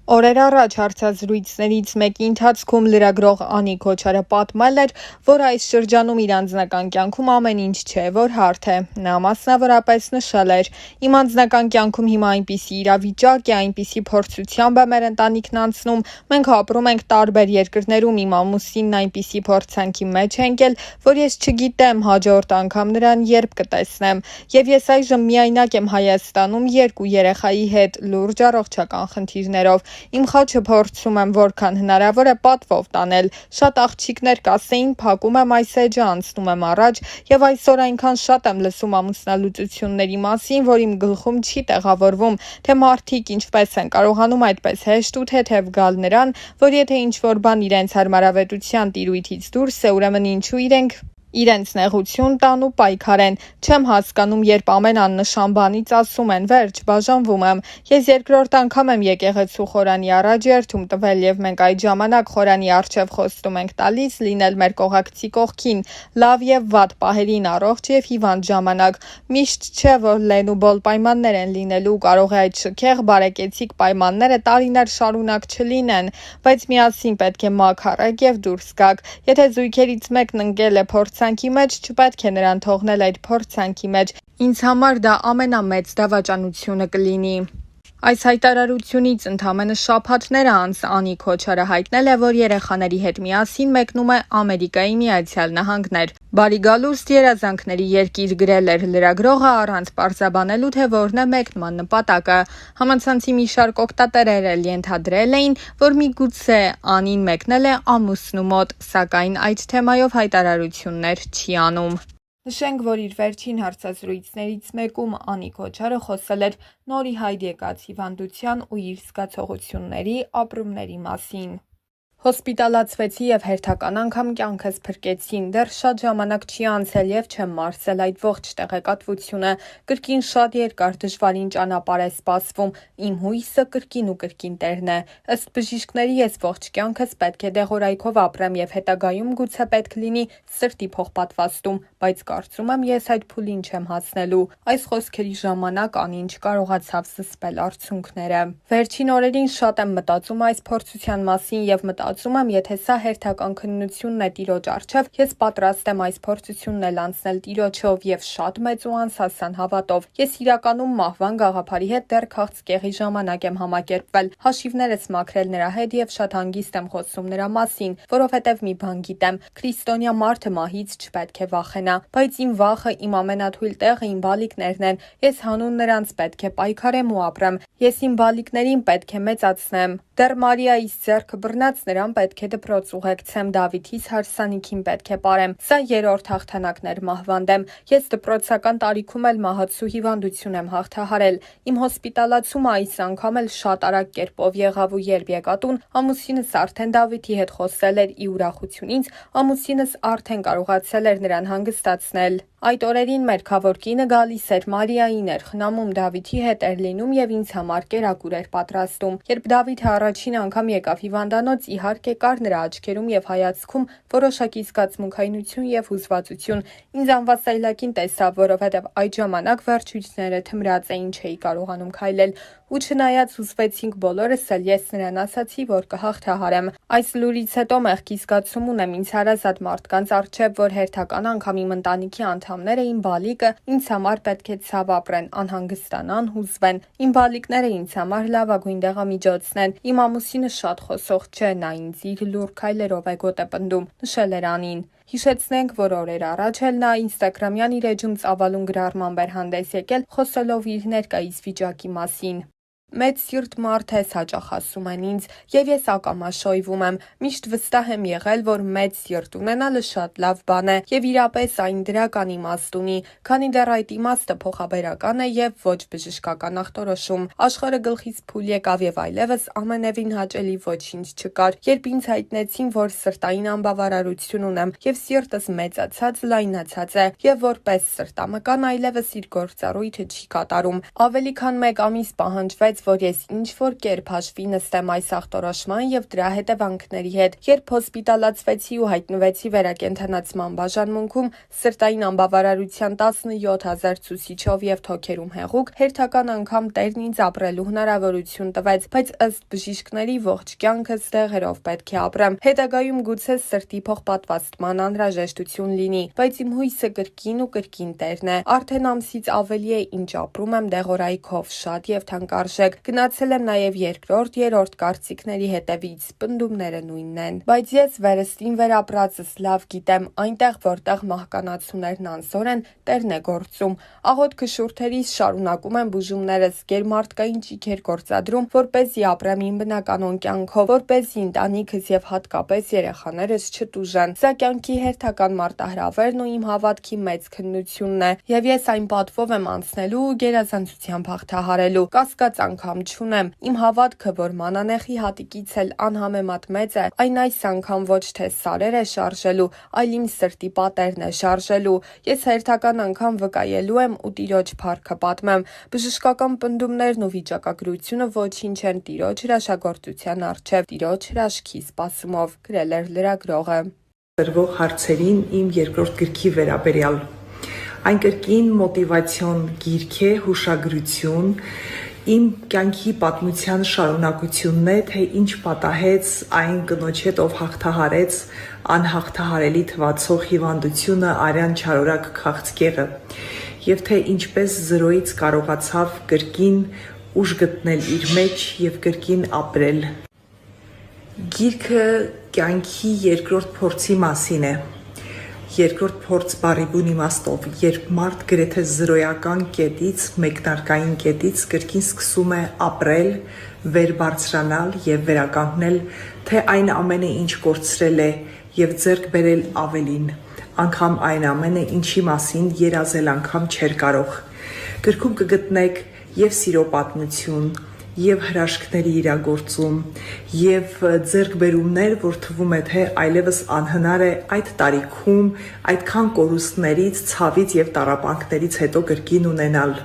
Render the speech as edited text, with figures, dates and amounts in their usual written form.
Օրեր առաջ հարցազրույցներից մեկի ընթացքում լրագրող Անի Քոչարը պատմել էր, որ այս շրջանում իր անձնական կյանքում ամեն ինչ չէ, որ հարթ է։ Նա մասնավորապես նշել էր. «Իմ անձնական կյանքում հիմա այնպիսի իրավիճակ է, այնպիսի փորձությամբ է մեր ընտանիքն անցնում, մենք ապրում ենք տարբեր երկրներում, իմ ամուսինն այնպիսի փորձանքի մեջ է ընկել, որ ես չգիտեմ հաջորդ անգամ նրան երբ կտեսնեմ։ Եվ ես այժմ միայնակ եմ Հայաստանում 2 երեխայի հետ, լուրջ առողջական խնդիրներով։ Իմ խաչը փորձում եմ որքան հնարավոր է պատվով տանել։ Շատ աղջիկներ կասեին փակում եմ այս էջը, անցնում եմ առաջ, եւ այսօր այնքան շատ եմ լսում ամուսնալուծությունների մասին, որ իմ գլխում չի տեղավորվում, թե մարդիկ ինչպես են կարողանում այդպես հեշտ ու թեթև գալ նրան, որ եթե ինչ-որ բան իրենց հարմարավետության տիրույթից դուրս է, ուրեմն ինչու իրենց նեղություն տան ու պայքարեն։ Չեմ հասկանում, երբ ամեն աննշան բանից ասում են վերջ, բաժանվում եմ։ Ես երկրորդ անգամ եմ եկեղեցու խորանի առաջ երթում տվել եւ մենք այդ ժամանակ խորանի առջեւ խոստում ենք տալիս լինել մեր կողակցի կողքին, լավ եւ վատ պահերին, առողջ եւ հիվանդ ժամանակ։ Միշտ չէ, որ լեն ու բոլ պայմաններ են լինելու, կարող է այդ շքեղ բարեկեցիկ պայմանները տարիներ շարունակ չլինեն, բայց միասին պետք է մաքարեք եւ դուրս գաք։ Եթե զույգերից մեկն ընկել է փորձանքի մեջ, չպետք է նրան թողնել այդ փորձանքի մեջ։ Ինձ համար դա ամենամեծ դավաճանությունը կլինի»։ Այս հայտարարությունից ընդամենը շաբաթներ անց Անի Քոչարը հայտնել է, որ երեխաների հետ միասին մեկնում է Ամերիկայի Միացյալ Նահանգներ։ Բարի գալուստ երազանքների երկիր գրել էր լրագրողը առանց պարզաբանելու, թե որն է մեկնման նպատակը։ Համացանցի մի շարք օգտատերեր էլ ենթադրել էին, որ միգուցե Անին մեկնել է ամուսնու մոտ, սակայն այդ թեմայով հայտարարություններ չի անում։ Նշենք, որ իր վերջին հարցազրույցներից մեկում Անի Քոչարը խոսել էր նոր ի հայտ եկած հիվանդության ու իր զգացողությունների, ապրումների մասին։ Հոսպիտալացվեցի եւ հերթական անգամ կյանքս փրկեցին, դեռ շատ ժամանակ չի անցել եւ չեմ մարսել այդ ողջ տեղեկատվությունը, կրկին շատ երկար դժվարին ճանապարհ է սպասվում, իմ հույսը կրկին ու կրկին տերն է, ըստ բժիշկների ես ողջ կյանքս պետք է դեղորայքով ապրեմ եւ հետագայում գուցե պետք լինի սրտի փոխպատվաստում, բայց կարծում եմ ես այդ փուլին չեմ հասնելու։ Այս խոսքերի ժամանակ Անին չկարողացավ զսպել արցունքները։ Վերջին օրերին շատ եմ մտածում այս փորձության մասին եւ մտածում եմ, եթե սա հերթական քննությունն է Տիրոջ առջև, ես պատրաստ եմ այս փորձությունն էլ անցնել Տիրոջով եւ շատ մեծ ու անսասան հավատով։ Ես իրականում մահվան գաղափարի հետ դեռ քաղցկեղի ժամանակ եմ համակերպվել, հաշիվներս մաքրել նրա հետ եւ շատ հանգիստ եմ խոսում նրա մասին, որովհետեւ մի բան գիտեմ, քրիստոնյա մարդը մահից չպետք է վախենա, բայց իմ վախը, իմ ամենաթույլ տեղը իմ բալիկներն են։ Ես հանուն նրանց պետք է պայքարեմ ու ապրեմ։ Ես իմ բալիկներին պետք է մեծացնեմ։ Դեռ Մարիայից ձեռքը բռնած նրան պետք է դպրոց ուղեկցեմ, Դավիթից հարսանիքին պետք է պարեմ։ Սա երրորդ հաղթանակն էր մահվան դեմ։ Ես դպրոցական տարիքում էլ մահացու հիվանդություն եմ հաղթահարել։ Իմ հոսպիտալացումը այս անգամ էլ շատ արագ կերպով եղավ ու երբ եկա տուն, ամուսինս արդեն Դավիթի հետ խոսել էր ի ուրախություն ինձ, ամուսինս արդեն կարողացել էր նրան հանգստացնել։ Այդ օրերին մեր քավոր կինը գալիս էր Մարիային էր խնամում, Դավիթի հետ էր լինում եւ ինձ համար կերակուր էր պատրաստում։ Երբ Դավիթը առաջին անգամ եկավ հիվանդանոց, իհարկե կար նրա աչքերում եւ հայացքում որոշակի զգացմունքայնություն եւ հուզվածություն։ Ինձ անվասայլակին տեսավ, որովհետեւ այդ ժամանակ վերջույթները թմրած էին, չէի կարողանում քայլել։ Ու չնայած հուզվեցինք բոլորս էլ, ես նրան ասացի, որ կհաղթահարեմ։ Այս լուրից հետո մեղքի զգացում ունեմ ինձ հարազատ մարդկանց առջև, որ հերթական անգամ իմ ընտանիքի անդամները, իմ բալիկը ինձ համար պետք է ցավ ապրեն, անհանգստանան, հուզվեն։ Իմ բալիկները ինձ համար լավագույն դեղամիջոցն են։ Իմ ամուսինը շատ խոսող չէ, նա ինձ իր լուռ քայլերով է գոտ է պնդում, նշել էր Անին։ Հիշեցնենք, որ օրեր առաջ էլ նա ինստագրամյան իր էջում ծավալուն գրառմամբ էր հանդես եկել, խոսելով իր ներկայիս վիճակի մասին։ Մեծ սիրտ մարդ ես, հաճախ ասում են ինձ, եւ ես ակամա շոյվում եմ, միշտ վստահ եմ եղել, որ մեծ սիրտ ունենալը շատ լավ բան է, եւ իրապես այն դրական իմաստ ունի, քանի դեռ այդ իմաստը փոխաբերական է եւ ոչ բժշկական ախտորոշում։ Աշխարհը գլխից փուլ եկավ եւ այլևս ամենևին հաճելի ոչինչ չկար, երբ ինձ հայտնեցին, որ սրտային անբավարարություն ունեմ եւ սիրտս մեծացած, լայնացած է, եւ որպես սրտամկան այլևս իր գործառույթը չի կատարում։ Ավելի քան 1 ամիս պահանջվեց, ասեց, որ ես ինչ-որ կերպ հաշվի նստեմ այս ախտորոշման եւ դրա հետևանքների հետ։ Երբ հոսպիտալացվեցի ու հայտնվեցի վերակենդանացման բաժանմունքում սրտային անբավարարության 17,000 ցուցիչով եւ թոքերում հեղուկ, հերթական անգամ Տերն ինձ ապրելու հնարավորություն տվեց, բայց ըստ բժիշկների ողջ կյանքս դեղերով պետք է ապրեմ։ Հետագայում գուցե սրտի փոխպատվաստման անհրաժեշտություն լինի, բայց իմ հույսը կրկին ու կրկին Տերն է։ Արդեն ամսից ավելի է ինչ ապրում եմ դեղորայքով, շատ եւ թանկարժեք։ Գնացել եմ նաեւ երկրորդ, երրորդ կարծիքների հետևից, պնդումները նույնն են։ Բայց ես վերստին վերապրածս լավ գիտեմ, այնտեղ որտեղ մահկանացուներն անզոր են, Տերն է գործում։ Աղոթքը շուրթերիս շարունակում եմ բուժումներս, գերմարտկային ճիգեր գործադրում, որպեսզի ապրեմ իմ բնականոն կյանքով, որպեսզի ընտանիքս եւ հատկապես երեխաներս չտուժեն։ Սա կյանքի հերթական մարտահրավերն ու իմ հավատքի մեծ քննությունն է, եւ ես այն պատվով եմ անցնելու ու գերազանցությամբ հաղթահարելու։ Կասկած անգամ չունեմ։ Իմ հավատքը, որ մանանեխի հատիկից էլ անհամեմատ մեծ է, այն այս անգամ ոչ թե սարեր է շարժելու, այլ իմ սրտի պատերն է շարժելու։ Ես հերթական անգամ վկայելու եմ ու Տիրոջ փառքը պատմեմ։ Բժշկական պնդումներն ու վիճակագրությունը ոչինչ են Տիրոջ հրաշագործության առջև, Տիրոջ հրաշքի սպասումով, գրել էր լրագրողը։ Տրվող հարցերին իմ երկրորդ գրքի վերաբերյալ։ Այն կրկին մոտիվացիոն գիրք է, հուշագրություն, իմ կյանքի պատմության շարունակությունն է, թե ինչ պատահեց այն կնոջ հետ, ով հաղթահարեց անհաղթահարելի թվացող հիվանդությունը արյան չարորակ քաղցկեղը, եւ թե ինչպես զրոյից կարողացավ կրկին ուժ գտնել իր մեջ եւ կրկին ապրել։ Գիրքը կյանքի երկրորդ փորձի մասին է։ Երկրորդ փորձ բառի բուն իմաստով, երբ մարդ գրեթե զրոյական կետից, մեկնարկային կետից կրկին սկսում է ապրել, վեր բարձրանալ եւ վերականգնել, թե այն ամենը, ինչ կորցրել է եւ ձեռք բերել ավելին, անգամ այն ամենը, ինչի մասին երազել անգամ չէր կարող։ Գրքում կգտնեք եւ սիրո պատմություն, եւ հրաշքների իրագործում, եւ ձեռքբերումներ, որ թվում է, թե այլևս անհնար է այդ տարիքում, այդքան կորուստներից, ցավից եւ տառապանքներից հետո կրկին ունենալ։